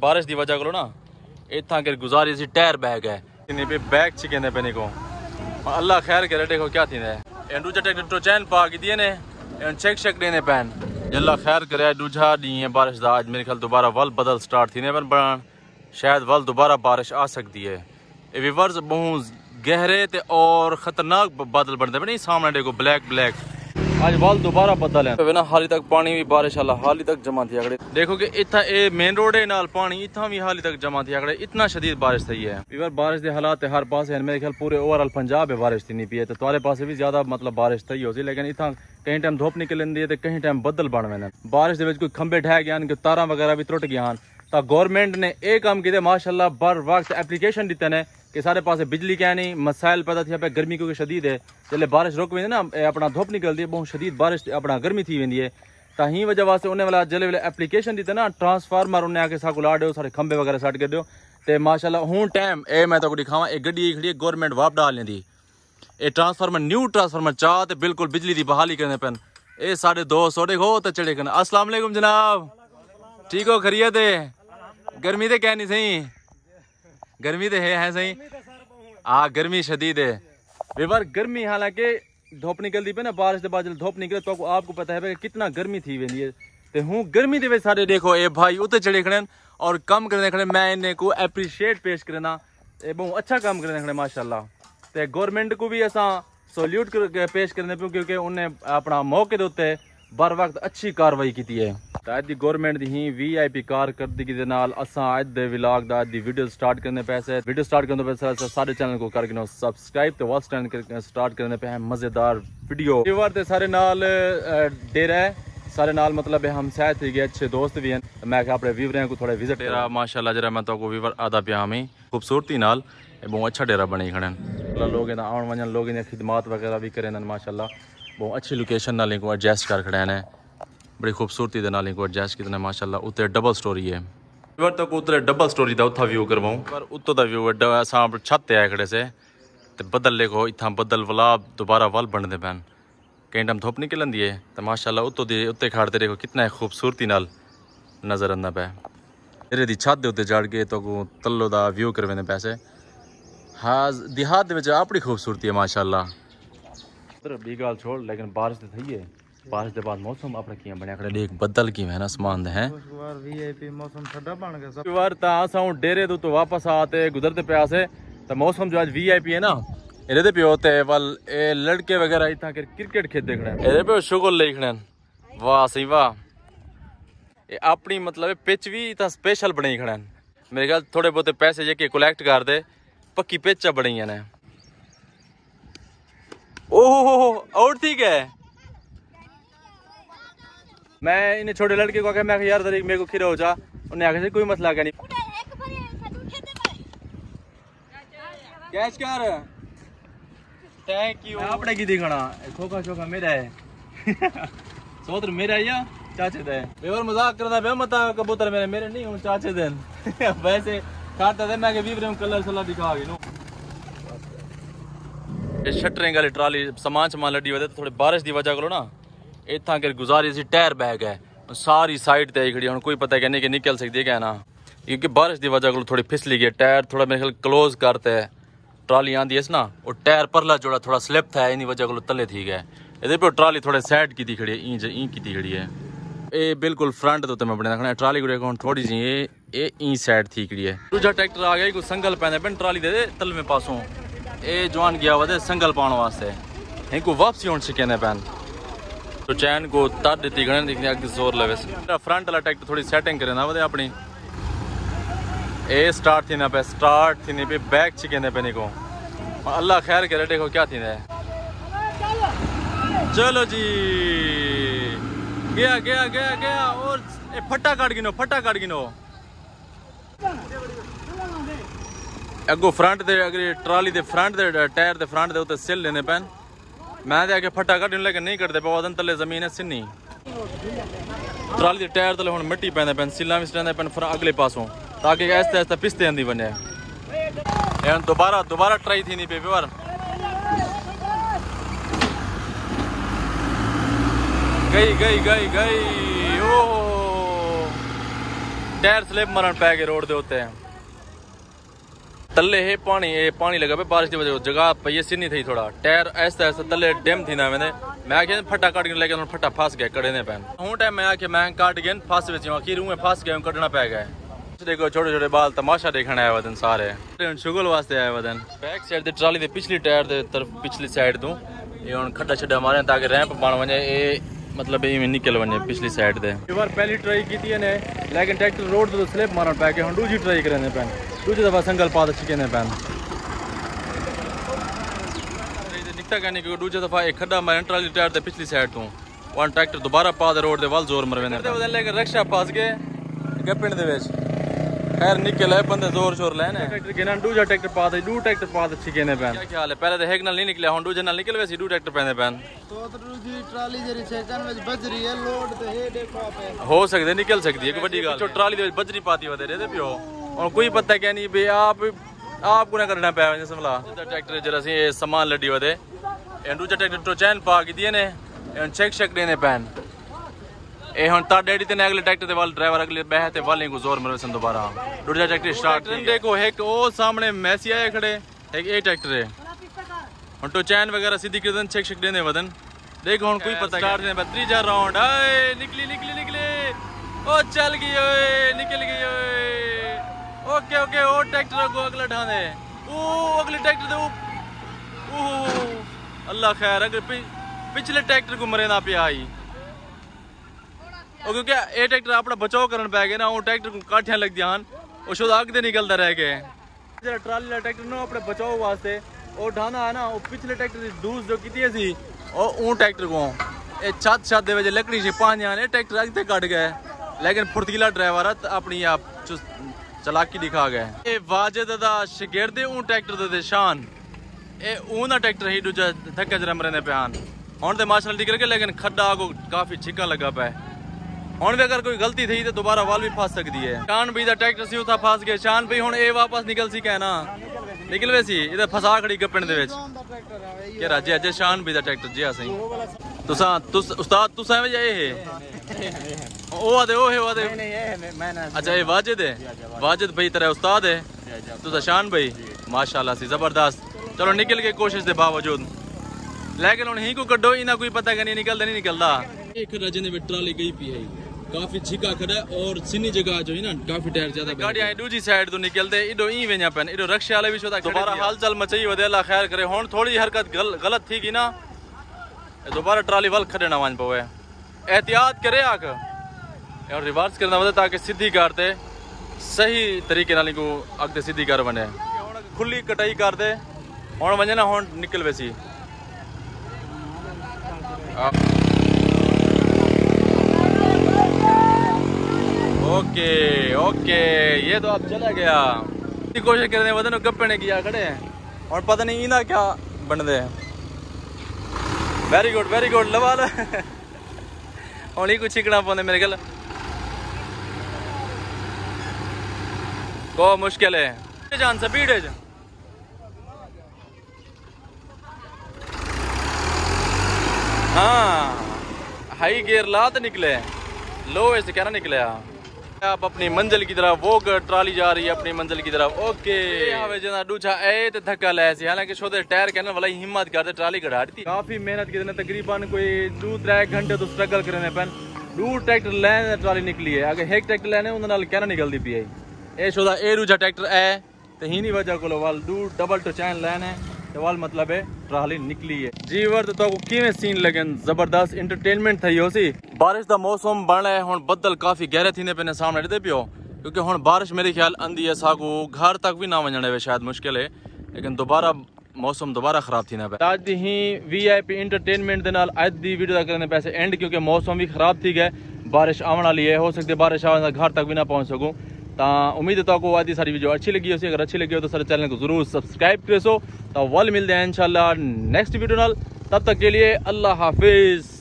बारिश की वजह को ना इतना कर गुजारी सी टायर बैग है इन्हें पे बैग छिके पे को अल्लाह खैर करे देखो क्या थी दूजा ट्रैक्टर तो चैन पा के दिए ने चेक शेक देने पैन अल्लाह खैर करे दूजा डी है बारिश का आज मेरे ख्याल दोबारा वल बदल स्टार्ट थी बनान शायद वल दोबारा बारिश आ सकती है। ये विवर्स बहुत गहरे ते और खतरनाक बादल बनते पे नहीं सामने देखो ब्लैक ब्लैक आज वल दोबारा बदल है ना हाली तक पानी भी बारिश वाला हाली तक जमा थी अगड़े देखो कि इतना ए मेन रोड है नाल पानी इतना भी हाली तक जमा थी अगड़े इतना शदीद बारिश थी है इधर बारिश के हालात हर पास है मेरे ख्याल पूरे ओवरऑल पंजाब में बारिश थी नहीं पी है तो तुम्हारे पास भी ज्यादा मतलब बारिश थी होती लेकिन इतना कहीं टाइम धूप निकल दी है तो कहीं टाइम बदल बन में बारिश के कोई खंबे ढह गए तारा वगैरह भी त्रुट गया तो गवर्नमेंट ने एक काम किया माशाल्लाह बर वक्त एप्लीकेशन दिते ने कि सारे पास बिजली क्या नहीं मसाइल पैदा थी पे गर्मी क्योंकि शदीद है जल्द बारिश रुक वे ना अपना धुप निकलती है बहुत शदीद बारिश अपना गर्मी थी वी है तो ही वजह वास्ते उन्हें वाला जल्द वे एप्लीकेशन दी ना ट्रांसफार्मर उन्हें आके साकू ला दो सारे खंबे वगैरह सट कर दो तो माशाल्लाह हूँ टाइम ए मैं तो दिखावा एक गड्डी खड़ी गवर्नमेंट वाप डाल लेंदी ये ट्रांसफार्मर न्यू ट्रांसफार्मर चाह तो बिल्कुल बिजली की बहाली करने पैन ये साढ़े 200 देखो तो चढ़े करना। अस्सलाम वालेकुम जनाब ठीक हो खरीद गर्मी तो क्या नहीं सही गर्मी तो है सही हाँ गर्मी शदीद है बेबार गर्मी हालांकि धूप निकलती पे ना बारिश के बाद धूप निकले तो आपको पता है कितना गर्मी थी वी है तो हूँ गर्मी के सारे देखो ए भाई उतर चढ़े खड़े और कम करने खड़े मैं इन्हें को एप्रीशिएट पेश करना ये बहुत अच्छा काम करने खड़े माशाल्लाह तो गवर्नमेंट को भी असा सल्यूट पेश करने पे क्योंकि उन्हें अपना मौके के उत्ते बर वक्त अच्छी कार्रवाई की है। अज दी गवर्नमेंट दी ही वीआईपी कारकर्दगी दे नाल असां अज दे व्लॉग दा दी वीडियो स्टार्ट करने पैसे वीडियो स्टार्ट करने पैसे सारे चैनल को करके सब्सक्राइब तो वॉच चैनल स्टार्ट करने पे मजेदार वीडियो व्यूअर ते सारे नाल डेरा है सारे नाल मतलब हम साथ थी गए अच्छे दोस्त भी हैं मैं अपने व्यूवरें को थोड़ा विजिट डेरा माशाल्लाह जरा मैं तो व्यूवर आदा पिया हमें खूबसूरती नाल बहुत अच्छा डेरा बने खड़े लोग आवन वजन लोग खिदमात वगैरह भी करें माशाल्लाह बहुत अच्छी लोकेशन नाल को एडजस्ट कर खड़े हैं बड़ी खूबसूरती के नाल को एडजस्ट कितने माशाल्लाह उत्ते डबल स्टोरी है इवर तक उतरे डबल स्टोरी का उतना व्यू करवाऊँ पर उत्तो का व्यू असा छत आए खड़े से तो बदल देखो इतना बदल वाला दोबारा वल बनते पैन कहीं टाइम धुप निकल दी है तो माशाल्लाह उत्तो दी उत्ते खड़ते देखो कितना खूबसूरती नाल नजर आंदा पे मेरे दी छत के उत्ते चढ़ के तो तल्लो का व्यू करवाने पैसे हाँ देहात अपनी खूबसूरती है माशाल्लाह बी गाल छोड़ लेकिन बारिश तो थी है बारिश के बाद मौसम अपने किया बनया खड़े देख बदल की है ना समान है मौसम ठंडा बन गया डेरे तो वापस आते गुजरते पे आसे तो मौसम जो आज वीआईपी है ना ਇਹਦੇ ਪਿਓ ਤੇ ਵੱਲ ਇਹ ਲੜਕੇ ਵਗੈਰਾ ਇਥਾਂ ਕ੍ਰਿਕਟ ਖੇਡਦੇ ਖੜੇ ਇਹਦੇ ਪਿਓ ਸ਼ੁਗਲ ਲਈ ਖੜੇ ਵਾਹ ਸਹੀ ਵਾਹ ਇਹ ਆਪਣੀ ਮਤਲਬ ਪਿਚ ਵੀ ਤਾਂ ਸਪੈਸ਼ਲ ਬਣਾਈ ਖੜੇ ਮੇਰੇ ਖਿਆਲ ਥੋੜੇ ਬਹੁਤੇ ਪੈਸੇ ਜੇ ਕਿ ਕਲੈਕਟ ਕਰਦੇ ਪੱਕੀ ਪਿਚ ਬਣਾਈਆਂ ਨੇ ओहो और ठीक है मैं इन्हें छोटे लड़के को आके मैं यार मेरे को खीरा हो जा उन्हें आगे से कोई मसला क्या नहीं कैश कर थैंक यू आपने की दिखाना खोखा शोखा मेरा है सोत्र मेरा या चाचे दे बेवर मजाक करना बे मत कबूतर मेरे नहीं हूं चाचे दे वैसे खाता थे मैं के वीवरे कलर सला दिखा गई नो शटरिंग वाली ट्राली समान लड़ी हुई थोड़ी बारिश की वजह को ना इतना कर गुजारी सी टायर बैग है सारी साइड ते खड़ी कोई पता कहने कि निकल सकती है क्या ना क्योंकि बारिश की वजह को थोड़ी फिसली गई टायर थोड़ा मेरे ख्याल क्लोज करते है ट्राली आंदी है ना वो टायर परला जोड़ा थोड़ा स्लिप था इन वजह को तले थी गए ये ट्राली थोड़े साइड की खड़ी है ई की खड़ी है ये बिल्कुल फ्रंट तो मैं बने रखना ट्राली को थोड़ी जी ये ई साइड थी खड़ी है दूजा ट्रैक्टर आ गया कोई संगल पैंदा पेन ट्राली दे तल में पासों ये जवान गया हुआ संगल पाने वास्ते इनको वापसी होने से कहने पैन तो चैन को तर देती घने दिखने अगे जोर लगे फ्रंट वाला ट्रैक्टर थोड़ी सेटिंग करे ना वो अपनी ए स्टार्ट थी ना पे स्टार्ट थी नहीं पे बैक छिके पे नहीं को अल्लाह खैर करे देखो क्या थी ना चलो जी गया गया गया गया और फट्टा काट गिनो अगो फ्रंट दे अगर ट्राली दे फ्रंट दे टायर दे फ्रंट दे उत्ते सिल लेने पैन मैं ते आके फट्टा कट लेकिन नहीं करते पे वदन तले जमीन है सिन्नी ट्राली दे टायर तले हुन मिट्टी पैंदे पैन सिल्ला भी स्टैंड पैन अगले पासों ताकि आहिस्ते आहिस्ते पिसते आंदी बने एन दोबारा ट्राई थी नहीं पे बार गई ओ टायर स्लिप मरण पै गए रोड दे उत्ते तले है पानी लगा पे बारिश की वजह जगह पे सिनी थी थोड़ा टायर ऐसा ऐसा तले डेम थी ना मैंने मैं आखे फटा काट के लेके फटा फंस गया कड़े ने पैन हूँ टाइम मैं आखे मैं काट गया फंस बची आखिर में फंस गया कटना पै गया देखो छोटे छोटे बाल तमाशा देखने आया वदन सारे शुगल वास्ते आया वदन बैक साइड दे ट्राली दे पिछली टायर दे तरफ पिछली साइड तू ये हुन खड्डा छड्डा मारे ताकि रैंप बन वने ए मतलब इवें निकल वने पिछली साइड दे एक बार पहली ट्राई की ने लेकिन ट्रैक्टर रोड तो स्लिप मारन पै के हुन दूजी ट्राई करने पैन दूजी दफा संगल पाद छिकने पैन निकता कहने की दूजी दफा एक खड्डा मारन ट्राली टायर दे पिछली साइड तू वन ट्रैक्टर दोबारा पाद रोड दे वाल जोर मरवेने लेकिन रक्षा फस गए गपिंड दे विच खैर निकल है बंदे जोर शोर लेने ट्रैक्टर के ना दूजा ट्रैक्टर पाद दू ट्रैक्टर पाद छिकने पैन क्या ख्याल है पहले तो हेक नाल नहीं निकले हुन दूजे नाल निकल वैसी दू ट्रैक्टर पैने पैन तो दूजी ट्राली जरी सेकंड विच बजरी है लोड ते हे देखो पे हो सकदे निकल सकदी है एक बड़ी गल जो ट्राली दे बजरी पाती वदे दे पियो और कोई पता क्या नहीं बे आप को ना करना पै वने समला ट्रैक्टर जरा सी सामान लड्डी वदे एंड दूजा ट्रैक्टर तो चैन पा के दिए ने एंड चेक देने पैन ए हुन ता डेडी ते अगले ट्रैक्टर दे वाल ड्राइवर अगले बहते वाले को जोर मरवे सन दोबारा दूजा ट्रैक्टर स्टार्ट देखो एक ओ सामने मैसी आए खड़े एक ए ट्रैक्टर है हुन तो चैन वगैरह सीधी कर दन चेक देने वदन देखो हुन कोई पता स्टार्ट देने तीजा राउंड आए निकली ओ चल गई ओए निकल गई ओए ओके ओके ओ ट्रैक्टर को अगला ढाने ओ अगले ट्रैक्टर दे ओ अल्लाह खैर अगर पिछले ट्रैक्टर को मरे ना पिया आई और क्योंकि ये ट्रैक्टर अपना बचाव करने पै गए ना वो ट्रैक्टर को काठियां लग दियान वो शुद्ध आग दे निकलता रह गए जरा ट्राली ट्रैक्टर ना अपने बचाव वास्ते और ढाना है ना वो पिछले ट्रैक्टर की दूस जो की सी और ऊँ ट्रैक्टर को ये छत दे वजह लकड़ी से पानी आने ट्रैक्टर अगते कट गए लेकिन फुर्तीला ड्राइवर अपनी आप चलाकी दिखा गए ये वाजिद दा शिगिर्द ऊँ ट्रैक्टर दे शान ये ऊँ ना ट्रैक्टर ही दूजा धक्के जरा मरने प्यान हुन तो माशाल्लाह निकल गए लेकिन खड्डा को काफी छिका लगा पै हुन भी अगर कोई गलती थी तो दोबारा वाल भी फंस सकती है शान भी ट्रैक्टर से उठा फंस गए शान भी हुन ए वापस निकल सी क्या ना निकल वैसी इधर फसा खड़ी गपिंड दे विच के राजे अजय शान भी ट्रैक्टर जी सही तुस उस्ताद तुस है या ए ओ आदे अच्छा ये वाजिद है वाजिद भाई तेरा उस्ताद है तुस शान भाई माशाल्लाह सी जबरदस्त चलो निकल के कोशिश दे बावजूद लेकिन हुन ही को कड्डो इना कोई पता नहीं निकलदा एक राजे ने ट्राली गई पी है काफी छिका खड़ा और सिनी जगह जो है ना काफी टायर ज्यादा गाड़ियां दूजी साइड तो निकलते इडो ई वे냐 पेन इडो रक्षा वाले भी छोटा दोबारा हाल चाल मचाई वदे अल्लाह खैर करे हुन थोड़ी हरकत गलत थी की ना दोबारा ट्राली वाल खड़ना वन पवे एहतियात करे आक और रिवर्स करना वदे ताकि सीधी करते सही तरीके नाल को अगते सीधी कर बने खुली कटाई कर दे हुन वने ना हुन निकल वैसी ओके ओके ये तो अब चला गया कोशिश करने वदन गप्पे किया खड़े और पता नहीं इना क्या बन दे वेरी गुड लवाल और ही कुछ छिकना पौंदे मेरे गल को मुश्किल है जान स्पीड है हाँ हाई गियर ला तो निकले लो ऐसे क्या ना निकले आप अपनी मंजिल की तरफ वो ट्राली जा रही है अपनी मंजिल की तरफ ओके जना दूजा ए ते धक्का ले सी हालांकि छोटे टायर कहने वाला हिम्मत करते ट्राली कढ़ा दी काफी मेहनत की तकरीबन कोई 2-3 घंटे तो स्ट्रगल करने पैन 2 ट्रैक्टर लेने ट्राली निकली है अगर एक ट्रैक्टर लेने उन्हें नाल क्या ना निकलती पी है ए छोदा ए दूजा ट्रैक्टर है तो ही नहीं वजह को वाल 2 डबल टू चैन लेने वाल मतलब है ट्राली निकली है जी वर तो किवें सीन लगन जबरदस्त एंटरटेनमेंट थी सी बारिश का मौसम बन है हुन बदल काफी गहरे थी पे सामने दे पियो क्योंकि हुन बारिश मेरे ख्याल आंदी है सागू घर तक भी ना वजने वे शायद मुश्किल है लेकिन दोबारा मौसम दोबारा खराब थी ना पे आज दी ही VIP एंटरटेनमेंट दे नाल आज दी वीडियो दा करने पैसे एंड क्योंकि मौसम भी खराब थी गए बारिश आने वाली है हो सकती है बारिश आने घर तक भी ना पहुंच सकूं तो उम्मीद है तो आज सारी वीडियो अच्छी लगी हो अगर अच्छी लगी हो तो सारे चैनल को जरूर सब्सक्राइब करो तो वल मिलते हैं इंशाल्लाह नेक्स्ट वीडियो नाल तब तक के लिए अल्लाह हाफिज।